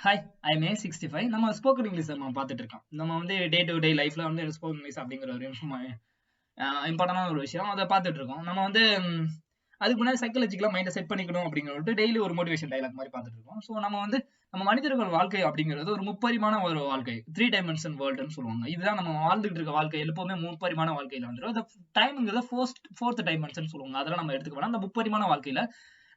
Hi, I am A65. நம்ம spoken English நம்ம பார்த்துட்டு இருக்கோம். நம்ம வந்து டே டு டே லைஃப்ல வந்து ஸ்போக்கன் இங்கிலீஷ் அப்படிங்கிற ஒரு இம்பார்ட்டன்டான ஒரு விஷயம். அதை பார்த்துட்டு இருக்கோம். நம்ம வந்து அதுக்கு முன்னாடி சைக்காலஜிக்கலா மைண்டை செட் பண்ணிக்கணும் அப்படிங்கிறது டெய்லி ஒரு மோட்டிவேஷன் டைலாக் மாதிரி பார்த்துட்டு இருக்கோம். ஸோ நம்ம வந்து நம்ம மனிதர்கள் வாழ்க்கை அப்படிங்கிறது ஒரு முப்பரிமாண ஒரு வாழ்க்கை, 3 டைமென்ஷன் வேர்ல்டுன்னு சொல்லுவாங்க. இதுதான் நம்ம வாழ்ந்துட்டு இருக்க வாழ்க்கை. எப்பவுமே முப்பரிமாண வாழ்க்கையில வந்துடும். அந்த டைம்ங்கிறத ஃபோர்த் டைமென்ஷன் சொல்லுவாங்க. அதெல்லாம் நம்ம எடுத்துக்க வேணாம். அந்த முப்பரிமாண வாழ்க்கையில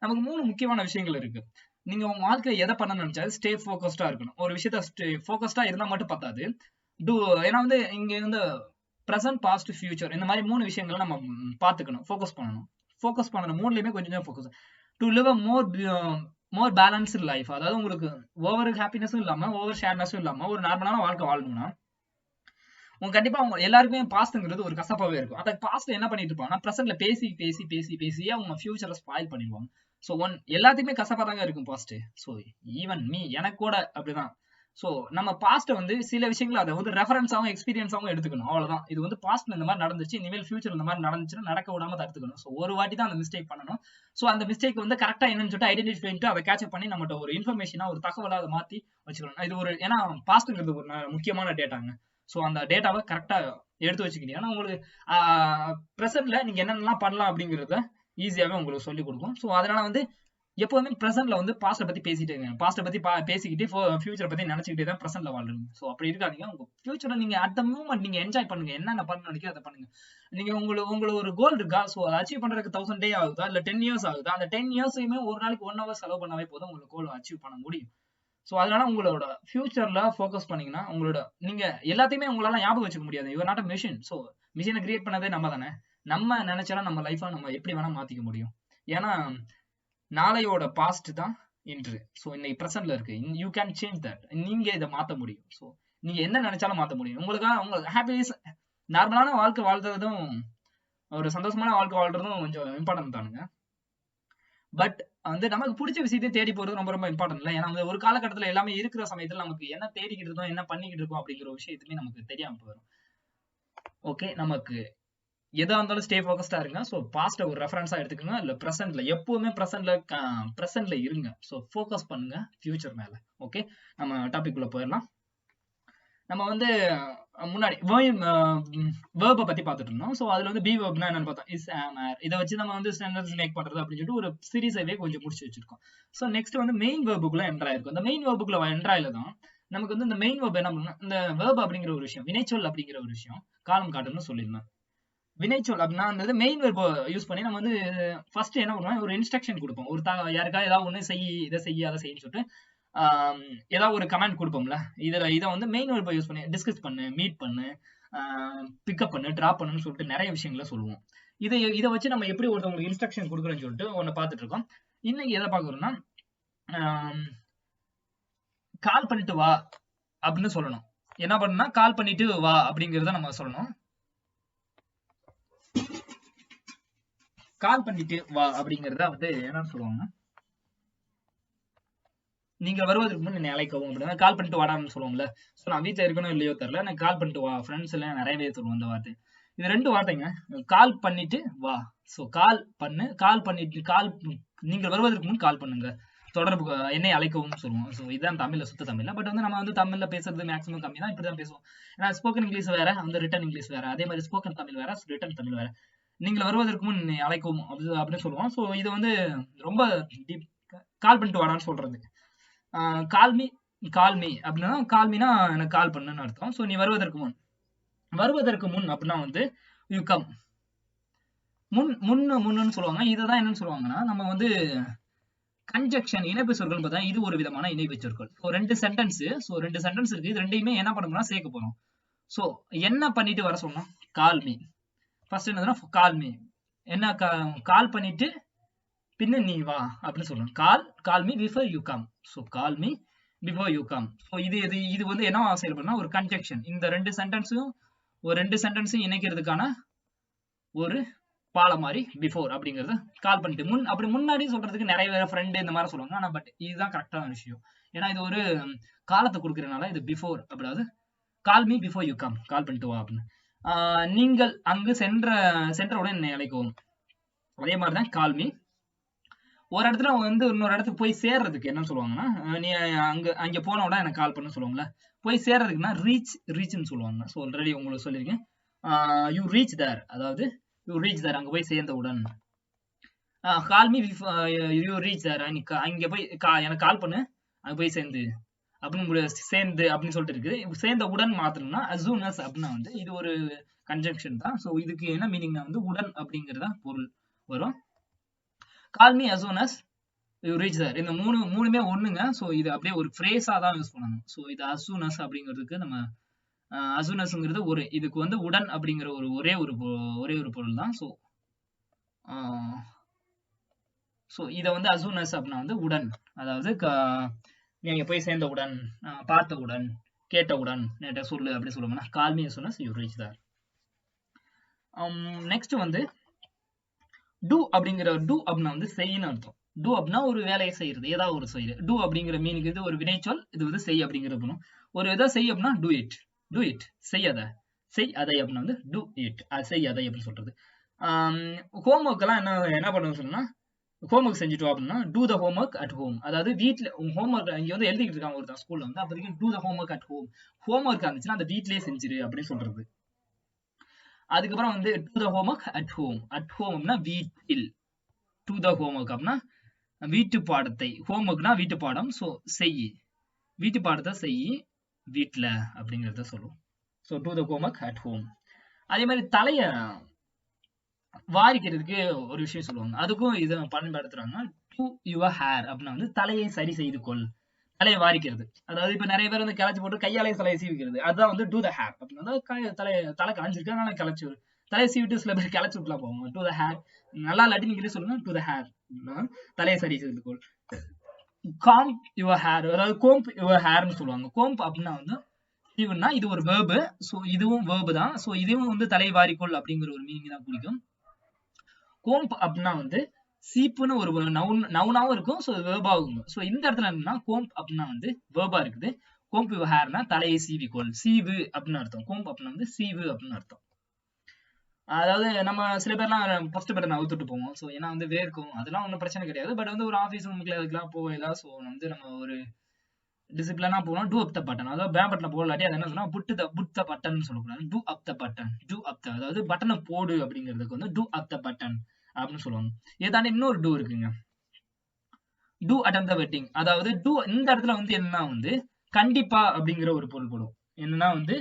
நமக்கு 3 முக்கியமான விஷயங்கள் இருக்கு. நீங்க உங்க வாழ்க்கையில எதை பண்ணணும்னு நினைச்சாலும் ஸ்டே ஃபோக்கஸ்டா இருக்கணும். ஒரு விஷயத்த ஃபோக்கஸ்டா இருந்தா மட்டும் பத்தாது. டூ ஏன்னா வந்து இங்க வந்து பிரசன்ட், பாஸ்ட், ஃபியூச்சர் இந்த மாதிரி 3 விஷயங்களை நம்ம பார்த்துக்கணும். ஃபோக்கஸ் பண்ணணும். ஃபோக்கஸ் பண்ணணும். 3லயுமே கொஞ்சம் focus. To live a more balanced life. அதாவது உங்களுக்கு ஓவர் ஹாப்பினஸும் இல்லாம ஓவர் ஷேர்னஸும் இல்லாம ஒரு நார்மலான வாழ்க்கை வாழணும்னா உங்க கண்டிப்பா அவங்க எல்லாருக்குமே பாஸ்ட்ங்கிறது ஒரு கசப்பாவே இருக்கும். அந்த பாஸ்ட் என்ன பண்ணிட்டு இருப்பாங்கன்னா பிரசன்ட்ல பேசியே அவங்க ஃபியூச்சரை ஸ்பாயில் பண்ணிடுவாங்க. ஸோ எல்லாத்துக்குமே கசப்பா தாங்க இருக்கும் பாஸ்ட். ஸோ ஈவன் மீ எனக்கு கூட அப்படிதான். ஸோ நம்ம பாஸ்ட்டை வந்து சில விஷயங்கள் அதை வந்து ரெஃபரன்ஸாகவும் எக்ஸ்பீரியன்ஸாகவும் எடுத்துக்கணும். அவ்வளவுதான். இது வந்து பாஸ்ட்ல இந்த மாதிரி நடந்துச்சு, இனிமேல் ஃபியூச்சர் இந்த மாதிரி நடந்துச்சுன்னா நடக்க விடாம தடுத்துக்கணும். ஸோ ஒரு வாட்டி தான் அந்த மிஸ்டேக் பண்ணணும். ஸோ அந்த மிஸ்டேக் வந்து கரெக்டா என்னன்னு சொல்லிட்டு ஐடென்டிஃபை பண்ணிட்டு அதை கேட்ச் பண்ணி நம்மகிட்ட ஒரு இன்ஃபர்மேஷனா ஒரு தகவலா அதை மாத்தி வச்சுக்கணும். இது ஒரு ஏன்னா பாஸ்ட்ங்கிறது ஒரு முக்கியமான டேட்டாங்க. ஸோ அந்த டேட்டாவை கரெக்டா எடுத்து வச்சுக்கிட்டீங்கன்னா உங்களுக்கு ப்ரெசென்ட்ல நீங்க என்னென்னலாம் பண்ணலாம் அப்படிங்கிறத ஈஸியாவே உங்களுக்கு சொல்லிக் கொடுக்கும். ஸோ அதனால வந்து எப்பவுமே ப்ரெசென்ட்ல வந்து பாஸ்ட்டை பத்தி பேசிட்டே இருங்க. பாஸ்ட்டை பத்தி பேசிக்கிட்டு ஃபியூச்சரை பத்தி நினைச்சுக்கிட்டே தான் ப்ரெசென்ட்ல வாழ்றீங்க. ஸோ அப்படி இருக்காதீங்க. உங்க ஃபியூச்சரை நீங்க அட் த மூமெண்ட் நீங்க என்ஜாய் பண்ணுங்க. என்னென்ன பண்ண நினைக்கிறத அதை பண்ணுங்க. நீங்க உங்களுக்கு ஒரு கோல் இருக்கா? ஸோ அதை அச்சீவ் பண்றதுக்கு 1000 டே ஆகுதா இல்ல 10 இயர்ஸ் ஆகுதா? அந்த 10 இயர்ஸையுமே ஒரு நாளைக்கு 1 hour செலவு பண்ணாவே போதும் உங்களுக்கு கோல் அச்சீவ் பண்ண முடியும். ஸோ அதனால உங்களோட ஃபியூச்சர்ல ஃபோக்கஸ் பண்ணீங்கன்னா உங்களோட நீங்க எல்லாத்தையுமே உங்களால ஞாபகம் வச்சுக்க முடியாது. You are not a machine. So மிஷினை கிரியேட் பண்ணதே நம்ம தானே. நம்ம நினைச்சாலும் நம்ம லைஃபை நம்ம எப்படி வேணா மாத்திக்க முடியும். ஏன்னா நாளையோட பாஸ்ட் தான் இன்று. ஸோ இன்னைக்கு ப்ரெசென்ட்ல இருக்கு. You can change that. நீங்க இதை மாத்த முடியும். ஸோ நீங்க என்ன நினைச்சாலும் மாத்த முடியும். உங்களுக்கு ஹாப்பினஸ் நார்மலான வாழ்க்கை வாழ்றதும் ஒரு சந்தோஷமான வாழ்க்கை வாழ்றதும் கொஞ்சம் இம்பார்ட்டன்ட் தானுங்க. பட் வந்து நமக்கு பிடிச்ச விஷயத்தை தேடி போறது ரொம்ப ரொம்ப இம்பார்ட்டன்ட் இல்லை. ஏன்னா ஒரு காலகட்டத்தில் எல்லாமே இருக்கிற சமயத்துல நமக்கு என்ன தேடிக்கிட்டு இருக்கோம் என்ன பண்ணிக்கிட்டு இருக்கோம் அப்படிங்கிற விஷயத்துமே நமக்கு தெரியாம போயிடும். ஓகே, நமக்கு எதா இருந்தாலும் ஸ்டே ஃபோக்கஸ்டா இருங்க. ஸோ பாஸ்ட்டை ஒரு ரெஃபரன்ஸா எடுத்துக்கோங்க. இல்ல ப்ரெசென்ட்ல எப்பவுமே ப்ரெசென்ட்ல இருங்க. ஸோ ஃபோக்கஸ் பண்ணுங்க ஃபியூச்சர் மேல. ஓகே, நம்ம டாபிக் உள்ள போயிடலாம். நம்ம வந்து முன்னாடி வேர்பை பத்தி பார்த்துட்டு இருந்தோம். ஸோ அதுல வந்து பி வேர்ப்னா என்னன்னு பார்த்தோம். இஸ், ஆம், ஆர். இதை வச்சு நம்ம வந்து சென்டென்ஸ் மேக் பண்றது அப்படின்னு சொல்லிட்டு ஒரு சீரீஸாவே கொஞ்சம் முடிச்சு வச்சிருக்கோம். ஸோ நெக்ஸ்ட் வந்து மெயின் வேர்புக்குள்ள என்ட்ரா இருக்கும். இந்த மெயின் வேர்புக்குள்ள என்ட்ராயில தான் நமக்கு வந்து இந்த மெயின் வேர்ப் என்ன பண்ணணும், இந்த வேர்ப் அப்படிங்கிற ஒரு விஷயம், வினைச்சொல் அப்படிங்கிற ஒரு விஷயம் காலம் காட்டுன்னு சொல்லியிருந்தேன். வினைச்சொல் அப்படின்னா அந்த மெயின் வெர்பை யூஸ் பண்ணி நம்ம வந்து ஃபர்ஸ்ட் என்ன பண்ணுவோம், ஒரு இன்ஸ்ட்ரக்ஷன் கொடுப்போம். யாருக்கா ஏதாவது ஒண்ணு இதை செய்ய அதை செய்யன்னு சொல்லிட்டு ஏதாவது ஒரு கமெண்ட் கொடுப்போம்ல. இதை வந்து மெயின் வெர்பை யூஸ் பண்ணி டிஸ்கஸ் பண்ணு, மீட் பண்ணு, பிக்கப் பண்ணு, டிராப் பண்ணுன்னு சொல்லிட்டு நிறைய விஷயங்களை சொல்லுவோம். இதை வச்சு நம்ம எப்படி ஒருத்தவங்களுக்கு இன்ஸ்ட்ரக்ஷன் கொடுக்குறோன்னு சொல்லிட்டு ஒன்னு பார்த்துட்டு இருக்கோம். இன்னைக்கு எதை பார்க்கறோம்னா கால் பண்ணிட்டு வா அப்படின்னு சொல்லணும். என்ன பண்ணணும்னா கால் பண்ணிட்டு வா அப்படிங்கிறத நம்ம சொல்லணும். கால் பண்ணிட்டு வா அப்படிங்கறத வந்து என்னன்னு சொல்லுவாங்க, நீங்க வருவதற்கு முன் என்னை அழைக்கவும் அப்படின்னா கால் பண்ணிட்டு வாடான்னு சொல்லுவோம்ல. ஸோ நான் வீட்டில் இருக்கணும் இல்லையோ தெரியல, எனக்கு கால் பண்ணிட்டு வா. ஃப்ரெண்ட்ஸ் எல்லாம் நிறைய பேர் சொல்லுவோம் இந்த வார்த்தை. இது 2 வார்த்தைங்க. கால் பண்ணிட்டு வா. ஸோ கால் பண்ணிட்டு நீங்கள் வருவதற்கு முன் கால் பண்ணுங்க, தொடர்பு என்னை அழைக்கவும் சொல்லுவோம். ஸோ இதுதான் தமிழ்ல சுத்த தமிழ்ல. பட் வந்து நம்ம வந்து தமிழ்ல பேசுறது மேக்ஸிமம் கம்மி தான், இப்படிதான் பேசுவோம். ஏன்னா ஸ்போக்கன் இங்கிலீஷ் வேற, வந்து ரிட்டன் இங்கிலீஷ் வேற. அதே மாதிரி ஸ்போக்கன் தமிழ் வேற, ரிட்டன் தமிழ் வேற. நீங்கள் வருவதற்கு முன் அழைக்கவும் அப்படின்னு சொல்லுவோம். ஸோ இது வந்து ரொம்ப டீப். கால் பண்ணிட்டு வாடான்னு சொல்றது. கால்மி அப்படின்னா கால்மினா எனக்கு கால் பண்ணுன்னு அர்த்தம். ஸோ நீ வருவதற்கு முன் அப்படின்னா வந்து யூ கம். முன்னுன்னு சொல்லுவாங்க. இதுதான் என்னன்னு சொல்லுவாங்கன்னா நம்ம வந்து கன்ஜெக்ஷன் இணைப்பு சொற்கள் பார்த்தா இது ஒரு விதமான இணைப்பு சொற்கள். ஸோ 2 சென்டென்ஸ் இருக்கு. இது ரெண்டையுமே என்ன பண்ணணும்னா சேர்க்க போறோம். ஸோ என்ன பண்ணிட்டு வர சொன்னோம், கால்மி. ஃபர்ஸ்ட் என்னதுன்னா கால்மி, என்ன கால் பண்ணிட்டு பின்ன நீ வா அப்படின்னு சொல்லணும். கால் me before you come. So call me before you come. So இது வந்து என்ன செயல்படுனா ஒரு கன்ஜெக்ஷன். இந்த 2 சென்டென்ஸையும் இணைக்கிறதுக்கான ஒரு பாலம் மாதிரி பிஃபோர் அப்படிங்கிறது. கால் பண்ணிட்டு அப்படி முன்னாடி சொல்றதுக்கு நிறைய பேர் ஃப்ரெண்டு இந்த மாதிரி சொல்லுவாங்க. ஆனா பட் இதுதான் கரெக்டான விஷயம். ஏன்னா இது ஒரு காலத்தை கொடுக்கறதுனால இது பிஃபோர். அப்படியாவது call me before you come, call பண்ணிட்டு வா அப்படின்னு. நீங்கள் அங்கு சென்றவுடன் என்னை அழைக்கவும். அதே மாதிரிதான் கால் மீ ஒரு இடத்துல வந்து இன்னொரு இடத்துக்கு போய் சேர்றதுக்கு என்ன சொல்லுவாங்கன்னா நீ அங்க போன உடனே எனக்கு கால் பண்ண சொல்லுவாங்கல்ல. போய் சேர்றதுக்குன்னா ரீச்னு சொல்லுவாங்க. ஸோ ஆல்ரெடி உங்களுக்கு சொல்லியிருக்கேன். யூ ரீச் தேர், அதாவது யூ ரீச் தேர் அங்க போய் சேர்ந்தவுடன். கால் மீ யூ ரீச் தேர், அங்க போய் எனக்கு கால் பண்ணு அங்க போய் சேர்ந்து அப்படின்னு சேர்ந்து அப்படின்னு சொல்லிட்டு இருக்குது. சேர்ந்த உடன் மாத்தணும்னா as soon as அப்படின்னா வந்து இது ஒரு கன்ஜங்ஷன் தான். ஸோ இதுக்கு என்ன மீனிங்னா வந்து உடன் அப்படிங்கறத பொருள் வரும். Call me as soon as you reach there, இந்த மூணுமே ஒண்ணுங்க. ஸோ இது அப்படியே ஒரு ஃப்ரேஸா தான் யூஸ் பண்ணணும். ஸோ இது as soon as அப்படிங்கிறதுக்கு நம்ம as soon asங்கிறது ஒரு இதுக்கு வந்து உடன் அப்படிங்கிற ஒரே ஒரு பொருள் தான். ஸோ இதை வந்து as soon as அப்படின்னா வந்து உடன், அதாவது நீங்க போய் சேர்ந்தவுடன், பார்த்தவுடன், கேட்டவுடன், நேற்ற சொல்லு அப்படி சொல்லுவாங்கன்னா call me as soon as you reach there. Next வந்து டூ அப்படின்னா வந்து செய்யன்னு அர்த்தம். டூ அப்படின்னா ஒரு வேலையை செய்யறது, ஏதாவது ஒரு செய்யறது. டூ அப்படிங்கிற மீனிங் இது ஒரு வினைச்சொல், இது வந்து செய் அப்படிங்கிறது. ஒரு எதாவது செய் அப்படின்னா டூ இட் செய் அதை அப்படின்னா வந்து டூ இட், செய் அதை அப்படின்னு சொல்றது. ஹோம்ஒர்க் எல்லாம் என்ன பண்ணுவோம் சொன்னா, ஹோம்ஒர்க் செஞ்சுட்டு அப்படின்னா do the homework at home, அதாவது வீட்டுல ஹோம்ஒர்க் இங்க வந்து எழுதிட்டு இருக்காங்க ஒருத்தன் ஸ்கூல்ல வந்து, அப்போதைக்கு do the homework at home, homework இருந்துச்சுன்னா அந்த வீட்லயே செஞ்சிரு அப்படின்னு சொல்றது. அதுக்கப்புறம் வந்து do the homework at home அப்படின்னா வீட்டில், டு த ஹோம்ஒர்க் அப்படின்னா வீட்டு பாடத்தை, ஹோம்ஒர்க்னா வீட்டு பாடம், ஸோ செய், வீட்டு பாடத்தை செய் வீட்டுல அப்படிங்கிறத சொல்லுவோம். So to the homework at home. அதே மாதிரி தலைய வாரிக்கிறதுக்கு ஒரு விஷயம் சொல்லுவாங்க, அதுக்கும் இதை பயன்படுத்துறாங்க. டு யுவர் ஹேர் அப்படின்னா வந்து தலையை சரி செய்து கொள், தலையை வாரிக்கிறது. அதாவது இப்ப நிறைய பேர் வந்து கிளச்சி போட்டு கையாலே தலையை சீவிக்கிறது, அதுதான் வந்து டு த ஹேர் அப்படின்னா தலை காஞ்சிருக்கு அதனால கிளச்சி தலையை சீவிட்டு சில பேர் கிளச்சி விட்டுலாம் போவாங்க. டு த ஹேர் நல்லா இல்லாட்டி நீங்களே சொல்லுங்க, டு த ஹேர் தலையை சரி செய்து கொள். காம்ப் யுவர் ஹேர், அதாவது கோம்ப் யுவர் ஹேர்னு சொல்லுவாங்க. கோம்ப் அப்படின்னா வந்து சீவுன்னா இது ஒரு வேர்பு, ஸோ இதுவும் வேர்பு தான். ஸோ இதுவும் வந்து தலை வாரிக்கொள் அப்படிங்கிற ஒரு மீனிங் தான் குறிக்கும். கோம்ப் அப்படின்னா வந்து சீப்புன்னு ஒரு நவுனாவும் இருக்கும், ஸோ வேர்பாவும். ஸோ இந்த இடத்துல என்னன்னா கோம்ப் அப்படின்னா வந்து வேர்பா இருக்குது. கோம்ப் யுவர் ஹேர்னா தலையை சீவிக்கொள், சீவு அப்படின்னு அர்த்தம். கோம்ப் அப்படின்னா வந்து சீவு அப்படின்னு அர்த்தம். அதாவது நம்ம சில பேர்லாம் ஃபர்ஸ்ட் பட்டன் அவுத்துட்டு போவோம். ஸோ ஏன்னா வந்து வேர்க்கும், அதெல்லாம் ஒன்றும் பிரச்சனை கிடையாது. பட் வந்து ஒரு ஆஃபீஸ் ரூமுக்குள்ள அதுக்கெல்லாம் போகல. ஸோ வந்து நம்ம ஒரு டிசிப்ளினா போகணும். டூ அப் த பட்டன், அதாவது பே பட்டன் போடலாட்டி அது என்ன சொன்னா புட் த பட்டன் சொல்லக்கூடாது, டூ அப் த பட்டன், அதாவது பட்டனை போடு அப்படிங்கிறதுக்கு வந்து டூ அப் த பட்டன் அப்படின்னு சொல்லுவாங்க. இதை தாண்டி இன்னொரு டூ இருக்குங்க, டூ அட்டெண்ட் த வெட்டிங். அதாவது டூ இந்த இடத்துல வந்து என்னன்னா வந்து கண்டிப்பா அப்படிங்கிற ஒரு பொருள் போடும். என்னன்னா வந்து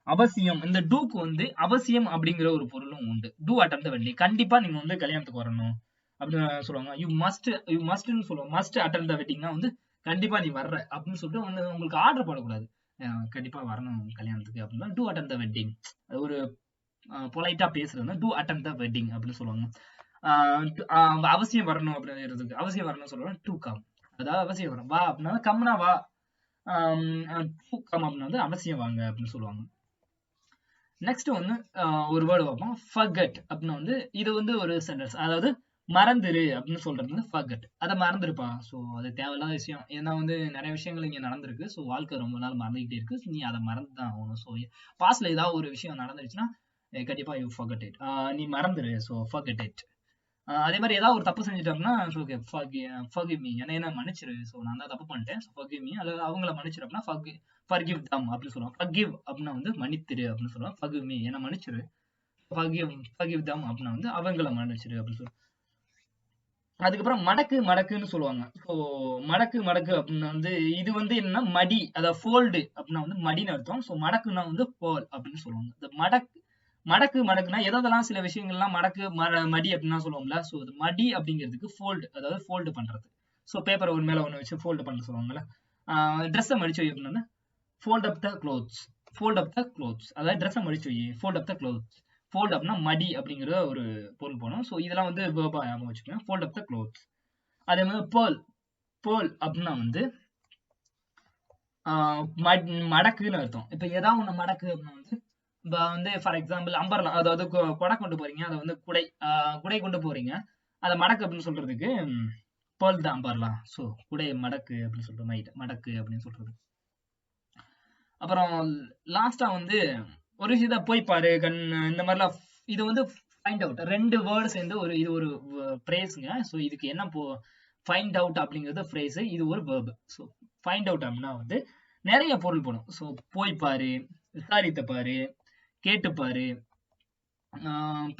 அவசியம், இந்த டூக்கு வந்து அவசியம் அப்படிங்கிற ஒரு பொருளும் உண்டு. டூ அட்டெண்ட் த வெட்டிங், கண்டிப்பா நீங்க வந்து கல்யாணத்துக்கு வரணும் அப்படின்னு சொல்லுவாங்க. யூ மஸ்ட்னு சொல்லுவாங்க. மஸ்ட் அட்டெண்ட் த வெட்டிங்னா வந்து கண்டிப்பா நீ வர்ற அப்படின்னு சொல்லிட்டு வந்து உங்களுக்கு ஆர்டர் போடக்கூடாது, கண்டிப்பா வரணும் கல்யாணத்துக்கு அப்படின்னா டூ அட்டெண்ட் த வெட்டிங். அது ஒரு பொலைட்டா பேசுறது டூ அட்டெண்ட் த வெட்டிங் அப்படின்னு சொல்லுவாங்க. அவசியம் வரணும் அப்படிங்கிறதுக்கு அவசியம் வரணும்னு சொல்லுவாங்க டூ கம், அதாவது அவசியம் வரும். வா அப்படின்னா கம்னா வா, டூ கம் அப்படின்னா வந்து அவசியம் வாங்க அப்படின்னு சொல்லுவாங்க. நெக்ஸ்ட் வந்து ஒரு வேர்டு பார்ப்போம், ஃபர்கெட் அப்படின்னா வந்து இது வந்து ஒரு சென்டென்ஸ், அதாவது மறந்துரு அப்படின்னு சொல்றது வந்து ஃபர்கெட், அதை மறந்துருப்பா. ஸோ அது தேவையில்லாத விஷயம், ஏன்னா வந்து நிறைய விஷயங்கள் இங்க நடந்திருக்கு. ஸோ வாழ்க்கை ரொம்ப நாள் மறந்துகிட்டே இருக்கு, நீ அதை மறந்து தான் ஆகணும். ஸோ பாஸ்ட்ல ஏதாவது ஒரு விஷயம் நடந்துருச்சுன்னா கண்டிப்பா யூ ஃபர்கெட் இட், நீ மறந்துரு. So forget it. அதே மாதிரி ஏதாவது ஒரு தப்பு செஞ்சுட்டோம்னா ஃபர்கிவ் மீ, என்ன மன்னிச்சிரு. ஸோ நான் தான் தப்பு பண்ணிட்டேன், ஃபர்கிவ் மீ. அல்லது அவங்கள மன்னிச்சிரு அப்படின்னா ஃபர்கிவ் தம் அப்படின்னு சொல்லுவாங்க. ஃபர்கிவ் அப்படின்னா வந்து மன்னித்திரு அப்படின்னு சொல்லுவாங்க. ஃபர்கிவ் மீ என்ன மன்னிச்சிரு, ஃபர்கிவ் தம் அப்படின்னா வந்து அவங்கள மன்னிச்சிரு அப்படின்னு சொல்லுவாங்க. அதுக்கப்புறம் மடக்குன்னு சொல்லுவாங்க. ஸோ மடக்கு அப்படின்னா வந்து இது வந்து என்னன்னா மடி, அதாவது ஃபோல்டு அப்படின்னா வந்து மடின்னு அர்த்தம். ஸோ மடக்குன்னா வந்து ஃபோல் அப்படின்னு சொல்லுவாங்க. இந்த மடக்குனா எதெல்லாம் சில விஷயங்கள்லாம் மடி அப்படின்னா சொல்லுவாங்கல்ல. ஸோ இது மடி அப்படிங்கிறதுக்கு ஃபோல்டு, அதாவது ஃபோல்டு பண்றது. ஸோ பேப்பரை ஒரு மேல ஒன்று வச்சு ஃபோல்டு பண்ண சொல்லுவாங்கல்ல. ட்ரெஸ்ஸை மடிச்சு வை அப்படின்னா ஃபோல்ட் அப் த க்ளோத்ஸ், அதாவது ட்ரெஸ்ஸை மடிச்சு வை, fold up the clothes. Fold அப்னா மடி அப்படிங்கிற ஒரு பொருள் போனோம். ஸோ இதெல்லாம் வந்து வேர்பா ஞாபகம் வச்சுக்கோங்க, ஃபோல்ட் அப் த க்ளோத்ஸ். அதே மாதிரி பேர்ல் அப்படின்னா வந்து மடக்குன்னு அர்த்தம். இப்ப ஏதாவது ஒண்ணு மடக்கு அப்படின்னா வந்து இப்ப வந்து ஃபார் எக்ஸாம்பிள் அம்பர்லா, அதாவது கொடை கொண்டு போறீங்க, அதை வந்து குடை கொண்டு போறீங்க, அதை மடக்கு அப்படின்னு சொல்றதுக்கு பேர்ல் தான் அம்பர்லா. ஸோ குடை மடக்கு அப்படின்னு சொல்றது, மடக்கு அப்படின்னு சொல்றது. அப்புறம் லாஸ்டா வந்து ஒரு விஷயத்த போய் பாரு இந்த மாதிரிலாம், இது வந்து ஃபைண்ட் அவுட், ரெண்டு வேர்டு சேர்ந்து இது ஒரு பிரேஸ்ங்க. ஸோ இதுக்கு என்ன ஃபைண்ட் அவுட் அப்படிங்கிறது ஃப்ரேஸ், இது ஒரு verb. ஸோ ஃபைண்ட் அவுட் அப்படின்னா வந்து நிறைய பொருள் போடும். ஸோ போய் பாரு, விசாரித்த பாரு, கேட்டு பாரு,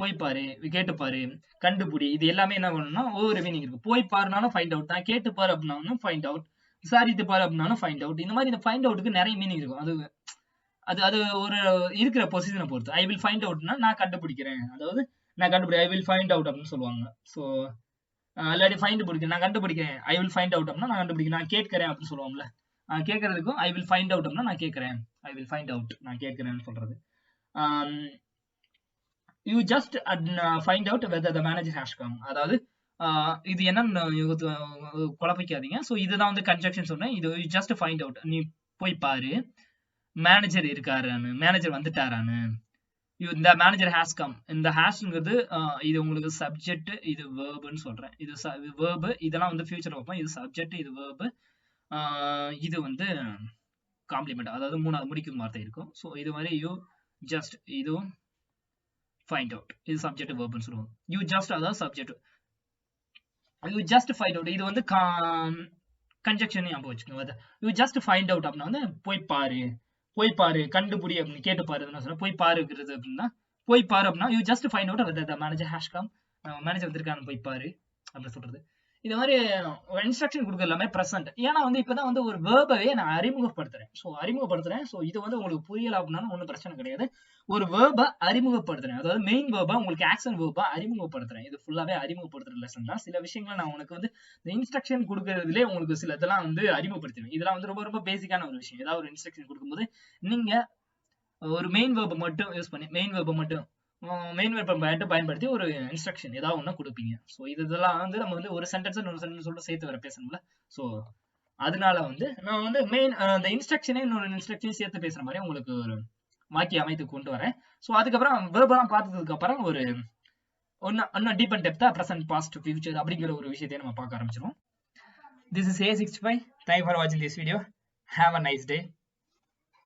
போய் பாரு, கேட்டு பாரு, கண்டுபிடி, இது எல்லாமே என்ன பண்ணணும்னா ஒவ்வொரு மீனிங் இருக்கு. போய் பாருனாலும் ஃபைண்ட் அவுட் தான், கேட்டு பாரு அப்படின்னாலும் ஃபைண்ட் அவுட், விசாரித்து பாரு அப்படின்னாலும் ஃபைண்ட் அவுட். இந்த மாதிரி இந்த ஃபைண்ட் அவுட்டுக்கு நிறைய மீனிங் இருக்கும். அது அது அது ஒரு இருக்கிற பொசிஷனை பொறுத்து. ஐ வில் ஃபைண்ட் அவுட்னா நான் கண்டுபிடிக்கிறேன், அதாவது நான் கண்டுபிடி, ஐ வில் ஃபைண்ட் அவுட் அப்படின்னு சொல்லுவாங்க. ஸோ இல்லாட்டி ஃபைண்ட் பிடிக்கிறேன், நான் கண்டுபிடிக்கிறேன், ஐ வில் ஃபைண்ட் அவுட் அப்படின்னா நான் கண்டுபிடிக்கிறேன், நான் கேட்கிறேன் அப்படின்னு சொல்லுவோம்ல. கேட்கறதுக்கும் ஐ வில் ஃபைண்ட் அவுட் அப்படின்னா நான் கேட்கிறேன், ஐ வில் ஃபைண்ட் அவுட் நான் கேட்கிறேன்னு சொல்றது. You just find out whether the manager has come. அதாவது இது என்னன்னு குழப்பிக்காதீங்க. ஸோ இதுதான் வந்து கன்ஜக்ஷன் சொன்னேன். இது யூ ஜஸ்ட் ஃபைண்ட் அவுட், நீ போய் பாரு மேனேஜர் இருக்காரான்னு, மேனேஜர் வந்துட்டாரான்னு. இந்த மேனேஜர் ஹேஸ் கம், இந்த ஹேஷ்ங்கிறது இது உங்களுக்கு சப்ஜெக்ட், இது வேர்புன்னு சொல்றேன். இது வேர்பு, இதெல்லாம் வந்து ஃபியூச்சர் வைப்போம். இது சப்ஜெக்ட், இது வேர்பு, இது வந்து காம்ப்ளிமெண்ட், அதாவது மூணாவது முடிக்கும் வார்த்தை இருக்கும். ஸோ இது மாதிரி யூ ஜஸ்ட், இதுவும் ஃபைண்ட் அவுட், இது சப்ஜெக்ட் வேர்புன்னு சொல்லுவோம். யூ ஜஸ்ட் அதாவது subject, you just find out, இது வந்து கன்ஜக்ஷன் ஞாபகம் வச்சுக்கோங்க. யூ ஜஸ்ட் ஃபைண்ட் அவுட் அப்படின்னா வந்து போய் பாரு, போய் பாரு, கண்டுபிடி அப்படின்னு கேட்டு பாருன்னு சொன்னா, போய் பாருங்கிறது அப்படின்னா போய் பாரு அப்படின்னா you just find out weather manager has come, manager வந்திருக்கான்னு போய் பாரு அப்படின்னு சொல்றது. இது மாதிரி இன்ஸ்ட்ரக்ஷன் கொடுக்குறது எல்லாமே ப்ரெசென்ட். ஏன்னா வந்து இப்பதான் வந்து ஒரு வேர்பவே நான் அறிமுகப்படுத்துறேன். ஸோ இது வந்து உங்களுக்கு புரியல அப்படின்னாலும் ஒன்றும் பிரச்சனை கிடையாது. ஒரு வேர்பை அறிமுகப்படுத்துறேன், அதாவது மெயின் வேர்பா உங்களுக்கு ஆக்ஷன் வேர்பா அறிமுகப்படுத்துறேன். இது ஃபுல்லாவே அறிமுகப்படுத்துற லெசன் தான். சில விஷயங்களை நான் உனக்கு வந்து இந்த இன்ஸ்ட்ரக்ஷன் கொடுக்கறதுலேயே உங்களுக்கு சில இதெல்லாம் வந்து அறிமுகப்படுத்துவேன். இதெல்லாம் வந்து ரொம்ப ரொம்ப பேசிக்கான ஒரு விஷயம். ஏதாவது ஒரு இன்ஸ்ட்ரக்ஷன் கொடுக்கும்போது நீங்க ஒரு மெயின் வேர்பை மட்டும் யூஸ் பண்ணி மெயின் வேர்பை பயன்படுத்தி ஒரு இன்ஸ்ட்ரக்ஷன் ஏதாவது ஒண்ணு கொடுப்பீங்க. ஸோ இதெல்லாம் வந்து நம்ம வந்து ஒரு சென்டென்ஸ் இன்னொரு சென்டென்ஸ் சொல்லிட்டு சேர்த்து வர பேசணும்ல. ஸோ அதனால வந்து நான் வந்து மெயின் அந்த இன்ஸ்ட்ரக்ஷனே இன்னொரு இன்ஸ்ட்ரக்ஷன் சேர்த்து பேசுற மாதிரி உங்களுக்கு ஒரு வாக்கிய அமைத்து கொண்டு வரேன். ஸோ அதுக்கப்புறம் வேர்பெல்லாம் பார்த்ததுக்கு அப்புறம் ஒரு இன்னும் டீப் அண்ட் டெப்தா ப்ரெசென்ட், பாஸ்ட், ஃபியூச்சர் அப்படிங்கிற ஒரு விஷயத்தையும் நம்ம பார்க்க ஆரம்பிச்சிடும். This is A65. Thank you for watching this video. Have a nice day.